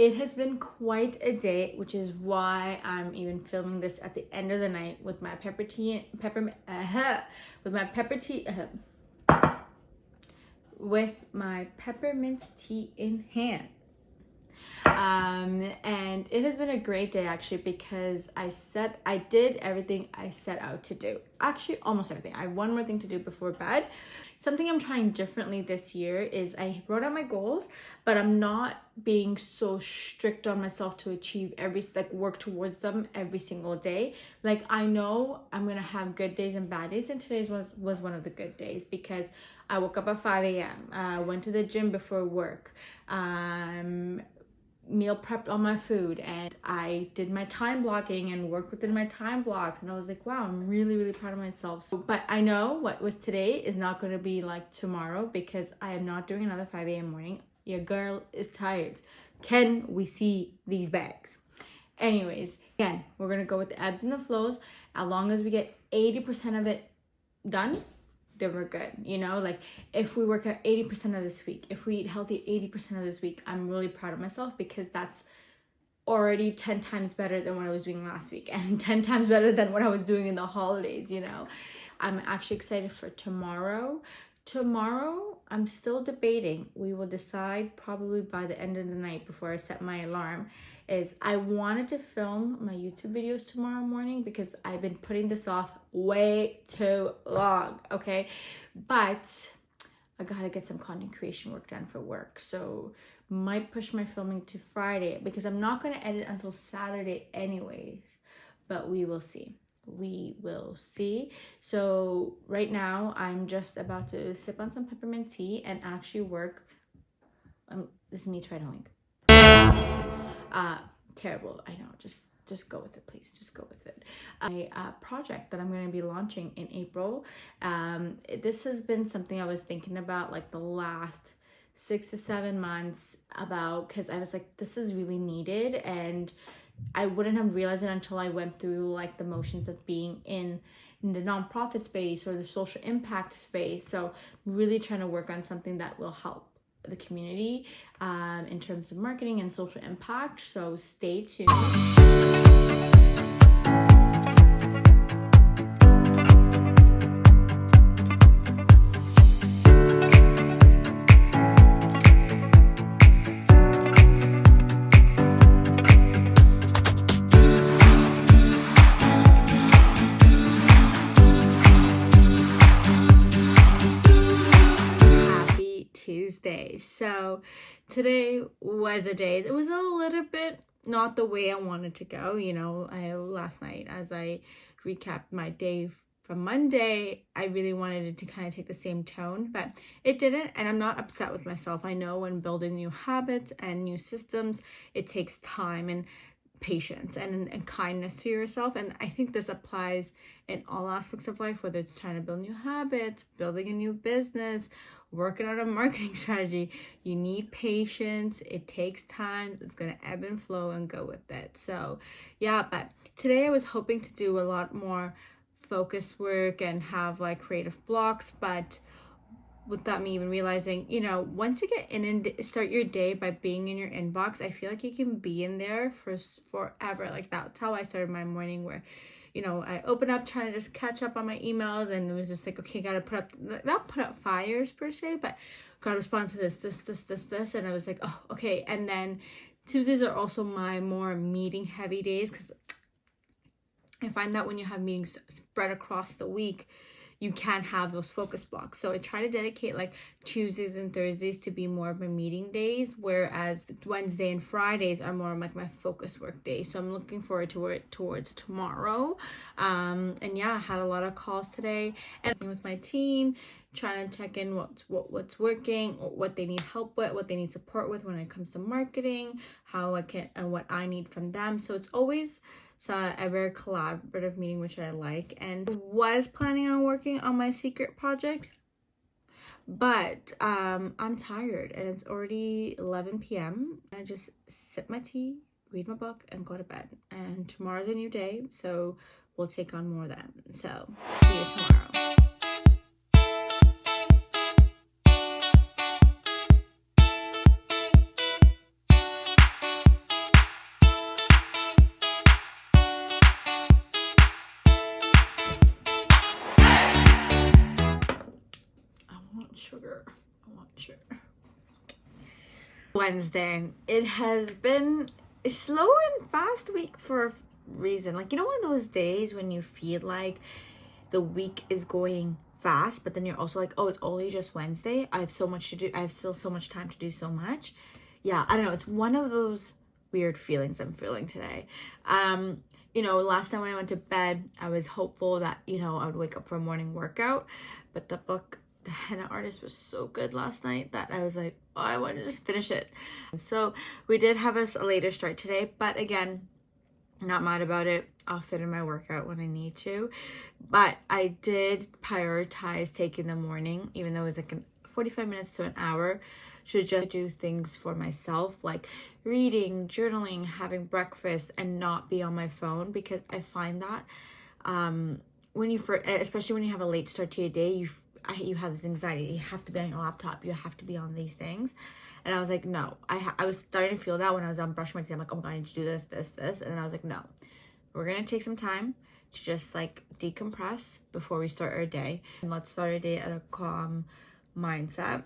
It has been quite a day, which is why I'm even filming this at the end of the night with my peppermint tea in hand. And it has been a great day actually, because I did everything I set out to do. Actually, almost everything. I have one more thing to do before bed. Something I'm trying differently this year is I wrote out my goals, but I'm not being so strict on myself to achieve work towards them every single day. Like, I know I'm gonna have good days and bad days, and today's was one of the good days because I woke up at 5 a.m. Went to the gym before work. Meal prepped all my food, and I did my time blocking and worked within my time blocks, and I was like, wow, I'm really, really proud of myself. But I know what was today is not going to be like tomorrow, because I am not doing another 5 a.m. morning. Your girl is tired. Can we see these bags? Anyways, again, we're going to go with the ebbs and the flows. As long as we get 80% of it done, then we're good. Like, if we work out 80% of this week, if we eat healthy 80% of this week, I'm really proud of myself, because that's already 10 times better than what I was doing last week, and 10 times better than what I was doing in the holidays. I'm actually excited for tomorrow. I'm still debating. We will decide probably by the end of the night before I set my alarm. I wanted to film my YouTube videos tomorrow morning because I've been putting this off way too long, okay? But I gotta get some content creation work done for work, so might push my filming to Friday, because I'm not gonna edit until Saturday anyways, but we will see. So right now I'm just about to sip on some peppermint tea and actually work. This is me trailing. Terrible, I know. Just go with it, please. Just go with it. A project that I'm going to be launching in April. This has been something I was thinking about like the last 6 to 7 months because I was like, this is really needed, and I wouldn't have realized it until I went through like the motions of being in the nonprofit space or the social impact space. So really trying to work on something that will help the community in terms of marketing and social impact. So stay tuned. Tuesday. So today was a day that was a little bit not the way I wanted to go. Last night as I recapped my day from Monday, I really wanted it to kind of take the same tone, but it didn't, and I'm not upset with myself. I know when building new habits and new systems, it takes time and patience and kindness to yourself, and I think this applies in all aspects of life, whether it's trying to build new habits, building a new business, working on a marketing strategy. You need patience. It takes time. It's gonna ebb and flow, and go with it. So yeah, but today I was hoping to do a lot more focus work and have like creative blocks, but without me even realizing, once you get in and start your day by being in your inbox, I feel like you can be in there for forever. Like, that's how I started my morning, where, I open up trying to just catch up on my emails, and it was just like, okay, gotta not put up fires per se, but gotta respond to this, and I was like, oh, okay. And then Tuesdays are also my more meeting heavy days, because I find that when you have meetings spread across the week, you can't have those focus blocks. So I try to dedicate like Tuesdays and Thursdays to be more of my meeting days, whereas Wednesday and Fridays are more like my focus work days. So I'm looking forward to it towards tomorrow. And yeah, I had a lot of calls today and with my team, trying to check in what's working, what they need help with, what they need support with when it comes to marketing, how I can, and what I need from them. So it's always a very collaborative meeting, which I like, and was planning on working on my secret project, but I'm tired and it's already 11 p.m. I just sip my tea, read my book, and go to bed. And tomorrow's a new day, so we'll take on more then. So see you tomorrow. sure. I want sure. Wednesday. It has been a slow and fast week for a reason. Like, you know, one of those days when you feel like the week is going fast, but then you're also like, oh, it's only just Wednesday. I have so much to do. I have still so much time to do so much. Yeah, I don't know. It's one of those weird feelings I'm feeling today. You know, last night when I went to bed, I was hopeful that, you know, I would wake up for a morning workout, but the book, The Henna Artist, was so good last night that I was like, oh, I want to just finish it. So we did have a later start today, but again, not mad about it. I'll fit in my workout when I need to. But I did prioritize taking the morning, even though it was like 45 minutes to an hour, to just do things for myself, like reading, journaling, having breakfast, and not be on my phone, because I find that when you, especially when you have a late start to your day, you have this anxiety. You have to be on your laptop. You have to be on these things. And I was like, no. I was starting to feel that when I was brushing my teeth. I'm like, oh my God, I need to do this. And I was like, no. We're going to take some time to just like decompress before we start our day. And let's start our day at a calm mindset.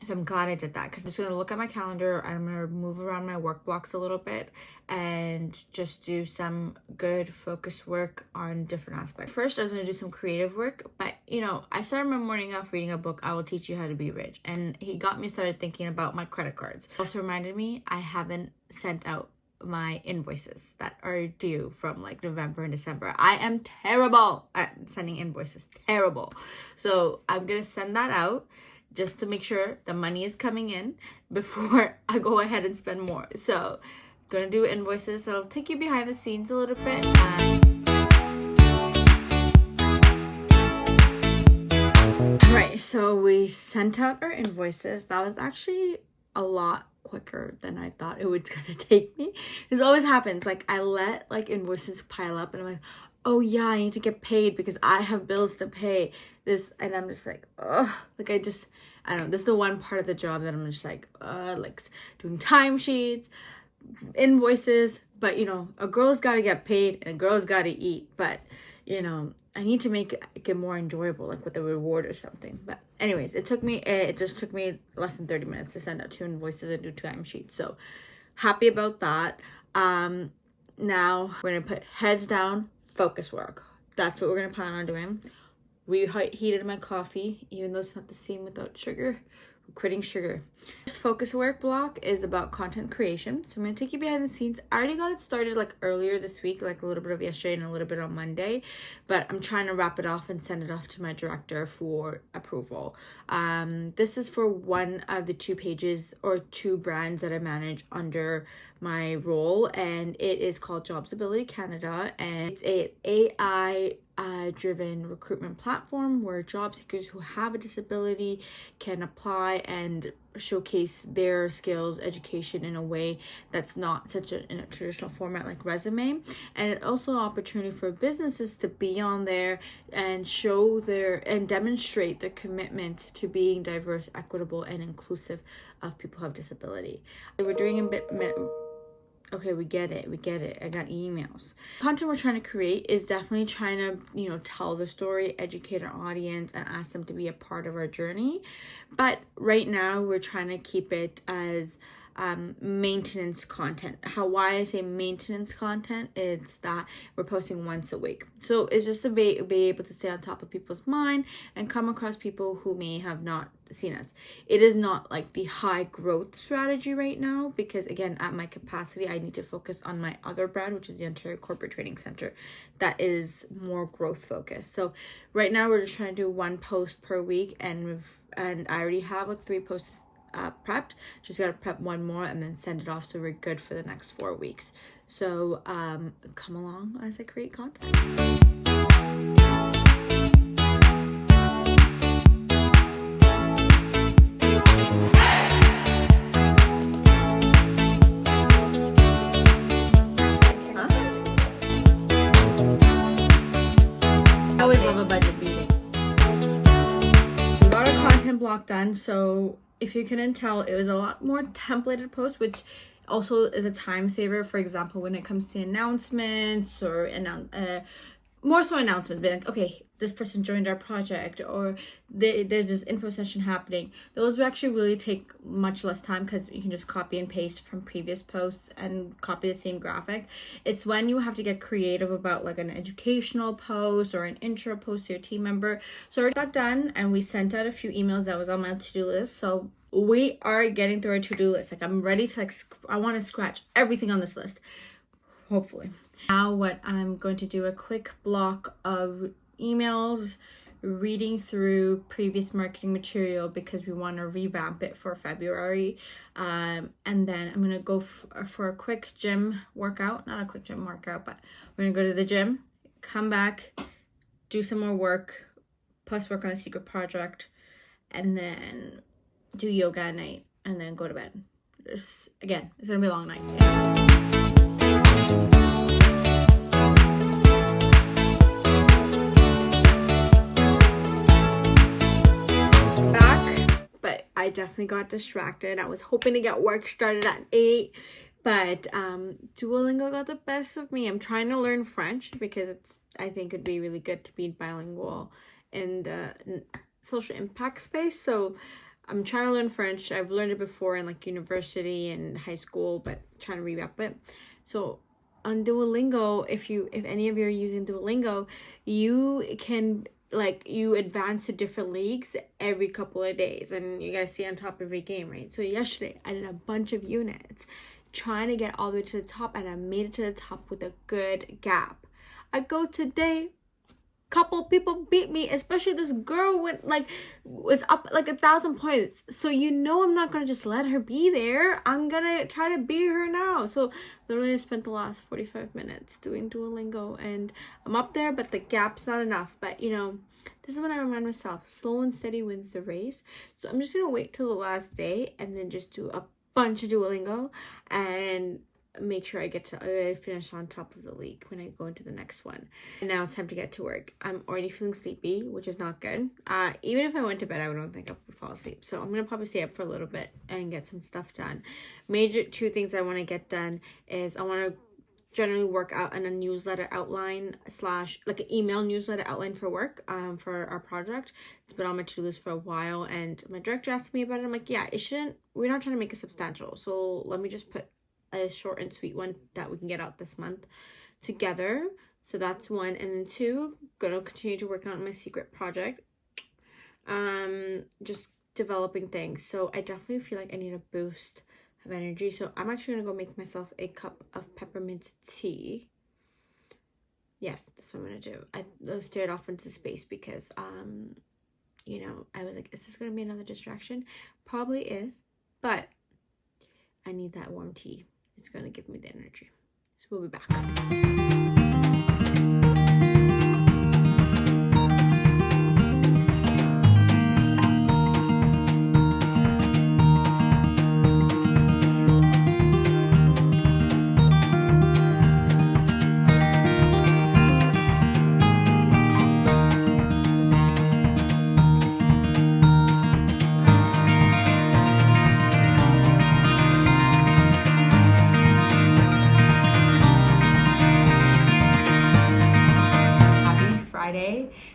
So I'm glad I did that, because I'm just going to look at my calendar. I'm going to move around my work blocks a little bit and just do some good focus work on different aspects. First, I was going to do some creative work, but you know, I started my morning off reading a book, I Will Teach You How to Be Rich. And he got me started thinking about my credit cards. Also reminded me I haven't sent out my invoices that are due from like November and December. I am terrible at sending invoices, terrible. So I'm going to send that out, just to make sure the money is coming in before I go ahead and spend more. So gonna do invoices. So I'll take you behind the scenes a little bit. All right, so we sent out our invoices. That was actually a lot quicker than I thought it was gonna take me. This always happens. Like, I let like invoices pile up and I'm like, oh yeah, I need to get paid because I have bills to pay. This, and I'm just like, oh, like I don't know, this is the one part of the job that I'm just like doing timesheets, invoices, but you know, a girl's got to get paid and a girl's got to eat, but you know, I need to make it more enjoyable, like with a reward or something. But anyways, it just took me less than 30 minutes to send out 2 invoices and do 2 timesheets. So happy about that. Now we're going to put heads down, focus work. That's what we're going to plan on doing. We heated my coffee, even though it's not the same without sugar. We're quitting sugar. This focus work block is about content creation. So I'm going to take you behind the scenes. I already got it started like earlier this week, like a little bit of yesterday and a little bit on Monday. But I'm trying to wrap it off and send it off to my director for approval. This is for one of the 2 pages or 2 brands that I manage under my role, and it is called Jobsability Canada, and it's a AI driven recruitment platform where job seekers who have a disability can apply and showcase their skills, education in a way that's not such in a traditional format like resume. And it's also an opportunity for businesses to be on there and show and demonstrate their commitment to being diverse, equitable, and inclusive of people who have disability. We're doing a bit. Okay, we get it. I got emails. Content we're trying to create is definitely trying to, you know, tell the story, educate our audience, and ask them to be a part of our journey. But right now, we're trying to keep it as maintenance content. Why I say maintenance content is that we're posting once a week. So it's just to be able to stay on top of people's mind and come across people who may have not seen us. It is not like the high growth strategy right now, because again, at my capacity, I need to focus on my other brand, which is the Ontario Corporate Training Center, that is more growth focused. So right now we're just trying to do 1 post per week, and I already have like 3 posts prepped. Just gotta prep 1 more and then send it off, so we're good for the next 4 weeks. So come along as I create content. I always love a budget meeting. So we got our content block done. So if you couldn't tell, it was a lot more templated posts, which also is a time saver. For example, when it comes to announcements or more so announcements, be like, okay, this person joined our project, or there's this info session happening. Those will actually really take much less time because you can just copy and paste from previous posts and copy the same graphic. It's when you have to get creative about like an educational post or an intro post to your team member. So I already got done and we sent out a few emails that was on my to-do list. So we are getting through our to-do list. Like I'm ready to I want to scratch everything on this list, hopefully. Now what I'm going to do a quick block of emails, reading through previous marketing material because we want to revamp it for February, and then I'm gonna go for a quick gym workout, not a quick gym workout, but we're gonna go to the gym, come back, do some more work, plus work on a secret project, and then do yoga at night, and then go to bed. It's gonna be a long night. I definitely got distracted. I was hoping to get work started at 8, but Duolingo got the best of me. I'm trying to learn French because I think it'd be really good to be bilingual in the social impact space. So I'm trying to learn French. I've learned it before in like university and high school, but trying to revamp it. So on Duolingo, if any of you are using Duolingo, you can you advance to different leagues every couple of days and you gotta stay on top of every game, right? So yesterday I did a bunch of units trying to get all the way to the top, and I made it to the top with a good gap. I go today, couple people beat me, especially this girl was up like 1,000 points. So I'm not gonna just let her be there. I'm gonna try to beat her now. So literally I spent the last 45 minutes doing Duolingo and I'm up there, but the gap's not enough. But this is when I remind myself, slow and steady wins the race. So I'm just gonna wait till the last day and then just do a bunch of Duolingo and make sure I get to finish on top of the league when I go into the next one. And now it's time to get to work. I'm already feeling sleepy, which is not good. Even if I went to bed, I don't think I would fall asleep. So I'm gonna probably stay up for a little bit and get some stuff done. Major 2 things I want to get done is I want to generally work out on a newsletter outline / like an email newsletter outline for work for our project. It's been on my to-do list for a while, and my director asked me about it. I'm like, yeah, we're not trying to make it substantial, so let me just put a short and sweet one that we can get out this month together. So that's 1. And then 2, gonna continue to work on my secret project, just developing things. So I definitely feel like I need a boost of energy, so I'm actually gonna go make myself a cup of peppermint tea. Yes, that's what I'm gonna do. I stared off into space because I was like, is this gonna be another distraction? Probably is, but I need that warm tea. It's going to give me the energy. So we'll be back.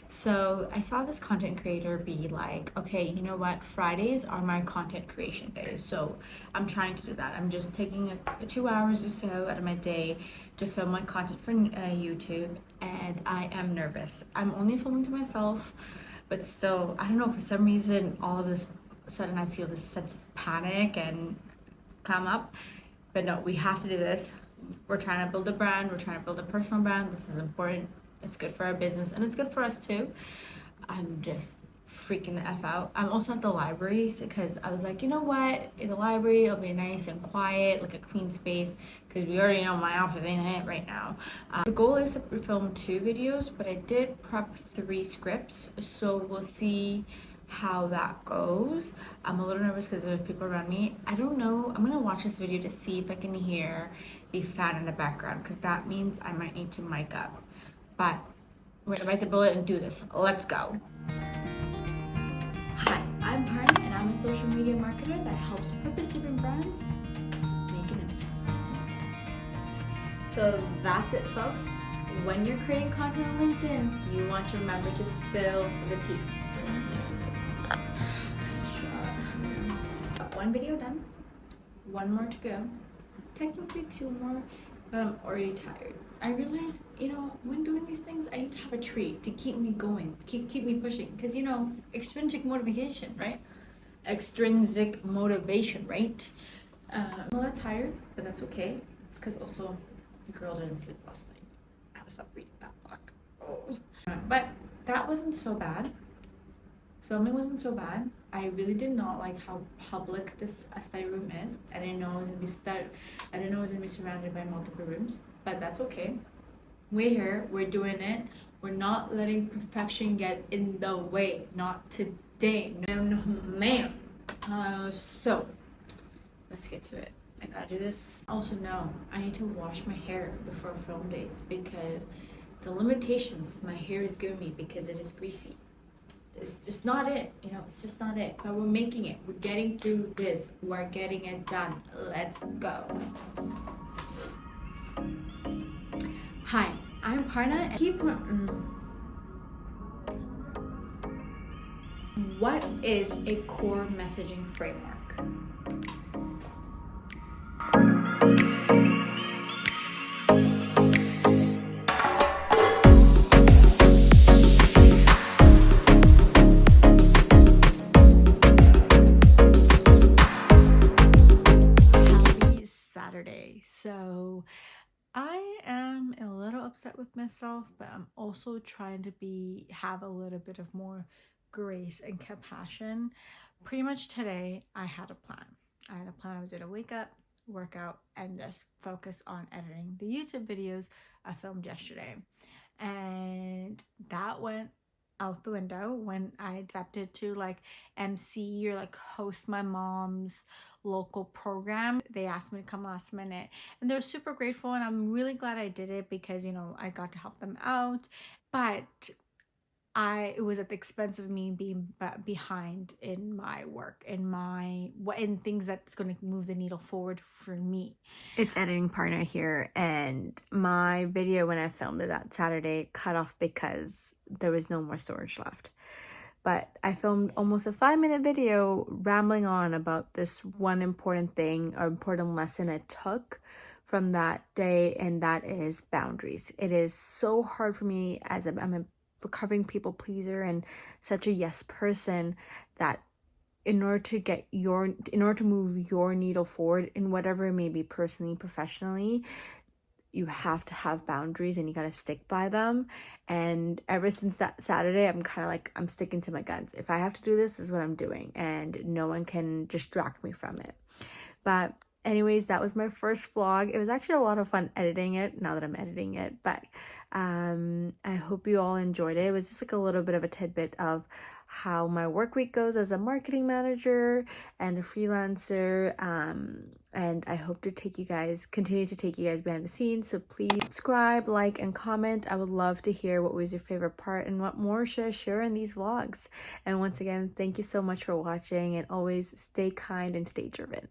So I saw this content creator be like, okay, you know what? Fridays are my content creation days. So I'm trying to do that. I'm just taking 2 hours or so out of my day to film my content for YouTube. And I am nervous. I'm only filming to myself, but still, I don't know, for some reason, all of this sudden I feel this sense of panic and come up. But no, we have to do this. We're trying to build a brand. We're trying to build a personal brand. This is important. It's good for our business and it's good for us too. I'm just freaking the F out. I'm also at the library because I was like, you know what? In the library, it'll be nice and quiet, like a clean space, because we already know my office ain't it right now. The goal is to film 2 videos, but I did prep 3 scripts, so we'll see how that goes. I'm a little nervous because there's people around me. I don't know. I'm gonna watch this video to see if I can hear the fan in the background, because that means I might need to mic up. But we're gonna bite the bullet and do this. Let's go. Hi, I'm Parna, and I'm a social media marketer that helps purpose-driven brands make an impact. So that's it, folks. when you're creating content on LinkedIn, you want to remember to spill the tea. One video done, one more to go, technically 2 more, but I'm already tired. I realized, when doing these things, I need to have a treat to keep me going, keep me pushing, because extrinsic motivation, right? Extrinsic motivation, right? I'm a little tired, but that's okay. It's because also the girl didn't sleep last night. I was up reading that book. Oh. But that wasn't so bad. Filming wasn't so bad. I really did not like how public this study room is. I didn't know it was gonna be surrounded by multiple rooms, but that's okay. We're here, we're doing it. We're not letting perfection get in the way. Not today. No, ma'am. So let's get to it. I gotta do this. Also, no, I need to wash my hair before film days because the limitations my hair is giving me because it is greasy. It's just not it, it's just not it. But we're making it. We're getting through this. We're getting it done. Let's go. Hi, I'm Parna. What is a core messaging framework? Saturday. So I am a little upset with myself, but I'm also trying to have a little bit of more grace and compassion. Pretty much today I had a plan. I was gonna wake up, work out, and just focus on editing the YouTube videos I filmed yesterday. And that went out the window when I accepted to MC or host my mom's local program. They asked me to come last minute and they're super grateful, and I'm really glad I did it because I got to help them out, but it was at the expense of me being behind in my work, in things that's going to move the needle forward for me. It's editing partner here, and my video when I filmed it that Saturday cut off because there was no more storage left. But I filmed almost a 5-minute video rambling on about this one important thing or important lesson I took from that day, and that is boundaries. It is so hard for me as I'm a recovering people pleaser and such a yes person that in order to move your needle forward in whatever it may be, personally, professionally, you have to have boundaries and you got to stick by them. And ever since that Saturday, I'm kind of I'm sticking to my guns. If I have to do this is what I'm doing, and no one can distract me from it. But anyways, that was my first vlog. It was actually a lot of fun editing it now that I'm editing it, but I hope you all enjoyed it. It was just a little bit of a tidbit of how my work week goes as a marketing manager and a freelancer, and I hope to continue to take you guys behind the scenes. So please subscribe, like, and comment. I would love to hear what was your favorite part and what more should I share in these vlogs. And once again, thank you so much for watching, and always stay kind and stay driven.